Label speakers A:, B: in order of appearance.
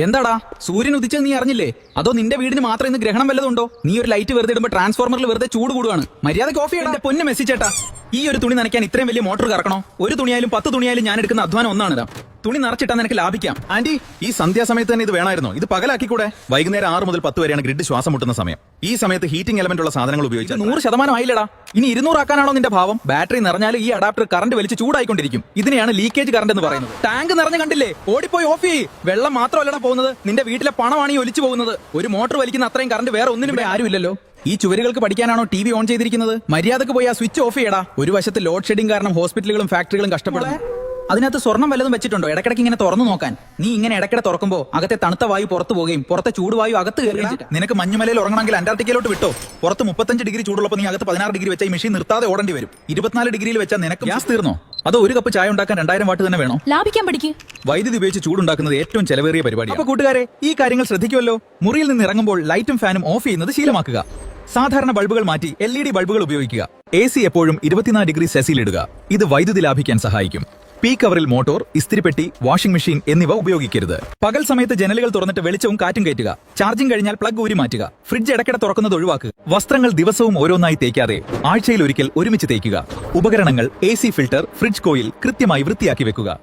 A: എന്താടാ സൂര്യൻ ഉദിച്ചത് നീ അറിഞ്ഞില്ലേ? അതോ നിന്റെ വീടിന് മാത്രം ഇന്ന് ഗ്രഹണം വല്ലതുണ്ടോ? നീ ഒരു ലൈറ്റ് വെറുതെ ഇടുമ്പോൾ ട്രാൻസ്ഫോർമറിൽ വെറുതെ ചൂട് കൂടുവാണ്. മര്യാദയ്ക്ക് ഓഫ് ചെയ്യണം. പൊന്നു മെസ്സി ചേട്ടാ, ഈ ഒരു തുണി നനയ്ക്കാൻ ഇത്രയും വലിയ മോട്ടോർ കറക്കണോ? ഒരു തുണിയായാലും 10 തുണിയായാലും ഞാൻ എടുക്കുന്ന അധ്വാനം ഒന്നാണ്. തുണി നിറച്ചിട്ടാ നിനക്ക് ലാഭിക്കാം.
B: ആന്റി, ഈ സന്ധ്യാസമയത്ത് തന്നെ ഇത് വേണമായിരുന്നോ? ഇത് പകലാക്കിക്കൂടെ? വൈകുന്നേരം 6 മുതൽ 10 വരെയാണ് ഗ്രിഡ് ശ്വാസം മുട്ടുന്ന സമയം. ഈ സമയത്ത് ഹീറ്റിംഗ് എലമെന്റ് ഉള്ള സാധനങ്ങൾ ഉപയോഗിച്ച്
A: 100% ആയില്ലടാ. ഇനി 200 ആക്കാനാണോ നിന്റെ ഭാവം? ബാറ്ററി നിറഞ്ഞാൽ ഈ അഡാപ്റ്റർ കറണ്ട് വലിച്ച് ചൂടായിക്കൊണ്ടിരിക്കും. ഇതിനെയാണ് ലീക്കേജ് കറണ്ട് എന്ന് പറയുന്നത്. ടാങ്ക് നിറഞ്ഞ കണ്ടില്ലേ? ഓടിപ്പോയി ഓഫ് ചെയ്യ്. വെള്ളം മാത്രമല്ലടാ പോകുന്നത്, നിന്റെ വീട്ടിലെ പണമാണ് ഈ ഒലിച്ചു പോകുന്നത്. ഒരു മോട്ടോർ വലിക്കുന്ന അത്രയും കറണ്ട് വേറെ ഒന്നിനും ഇവിടെ ആരുമില്ലല്ലോ. ഈ ചുവരുകൾക്ക് പഠിക്കാനാണോ ടി വി ഓൺ ചെയ്തിരിക്കുന്നത്? മര്യാദക്ക് പോയി ആ സ്വിച്ച് ഓഫ് ചെയ്യടാ. ഒരു വശത്ത് ലോഡ് ഷെഡിംഗ് കാരണം ഹോസ്പിറ്റലുകളും ഫാക്ടറികളും കഷ്ടപ്പെടുന്നു. അതിനകത്ത് സ്വർണം വല്ലതും വെച്ചിട്ടുണ്ടോ? ഇടയ്ക്കിടയ്ക്ക് ഇങ്ങനെ തുറന്നു നോക്കാൻ. നീ ഇങ്ങനെ ഇടയ്ക്കിടെ തുറക്കുമ്പോൾ അകത്തെ തണുത്ത വായു പുറത്തു പോവുകയും പുറത്തെ ചൂടുവായു അകത്ത് കയറുകയും ചെയ്യും.
B: നിനക്ക് മഞ്ഞുമലയിൽ ഉറങ്ങണമെങ്കിൽ അന്റാർട്ടിക്കയിലോട്ട് വിട്ടോ. പുറത്ത് 35 ഡിഗ്രി ചൂടുള്ളപ്പോൾ നീ അകത്ത് 16 ഡിഗ്രി വെച്ച ഈ മെഷീൻ നിർത്താതെ ഓടേണ്ടി വരും. 24 ഡിഗ്രിയിൽ വെച്ചാൽ നിനക്ക് ഗ്യാസ് തീർന്നോ? അതോ ഒരു കപ്പ് ചായ ഉണ്ടാക്കാൻ 2000 വാട്ട് തന്നെ വേണോ?
C: ലാഭിക്കാൻ പഠിക്ക്.
B: വൈദ്യുതി ഉപയോഗിച്ച് ചൂടുണ്ടാക്കുന്നത് ഏറ്റവും ചെലവേറിയ പരിപാടിയാണ്.
A: അപ്പൊ കൂട്ടുകാരെ, ഈ കാര്യങ്ങൾ ശ്രദ്ധിക്കുമല്ലോ. മുറിയിൽ നിന്ന് ഇറങ്ങുമ്പോൾ ലൈറ്റും ഫാനും ഓഫ് ചെയ്യുന്നത് ശീലമാക്കുക. സാധാരണ ബൾബുകൾ മാറ്റി LED ബൾബുകൾ ഉപയോഗിക്കുക. AC എപ്പോഴും 24 ഡിഗ്രി സെൽസിയിൽ ഇടുക. ഇത് വൈദ്യുതി ലാഭിക്കാൻ സഹായിക്കും. പീക്ക് അവറിൽ മോട്ടോർ, ഇസ്തിരിപ്പെട്ടി, വാഷിംഗ് മെഷീൻ എന്നിവ ഉപയോഗിക്കരുത്. പകൽ സമയത്ത് ജനലുകൾ തുറന്നിട്ട് വെളിച്ചവും കാറ്റും കയറ്റുക. ചാർജിംഗ് കഴിഞ്ഞാൽ പ്ലഗ് ഊരി മാറ്റുക. ഫ്രിഡ്ജ് ഇടയ്ക്കിടെ തുറക്കുന്നത് ഒഴിവാക്കുക. വസ്ത്രങ്ങൾ ദിവസവും ഓരോന്നായി തേക്കാതെ ആഴ്ചയിൽ ഒരിക്കൽ ഒരുമിച്ച് തേക്കുക. ഉപകരണങ്ങൾ, AC ഫിൽട്ടർ, ഫ്രിഡ്ജ് കോയിൽ കൃത്യമായി വൃത്തിയാക്കി വെക്കുക.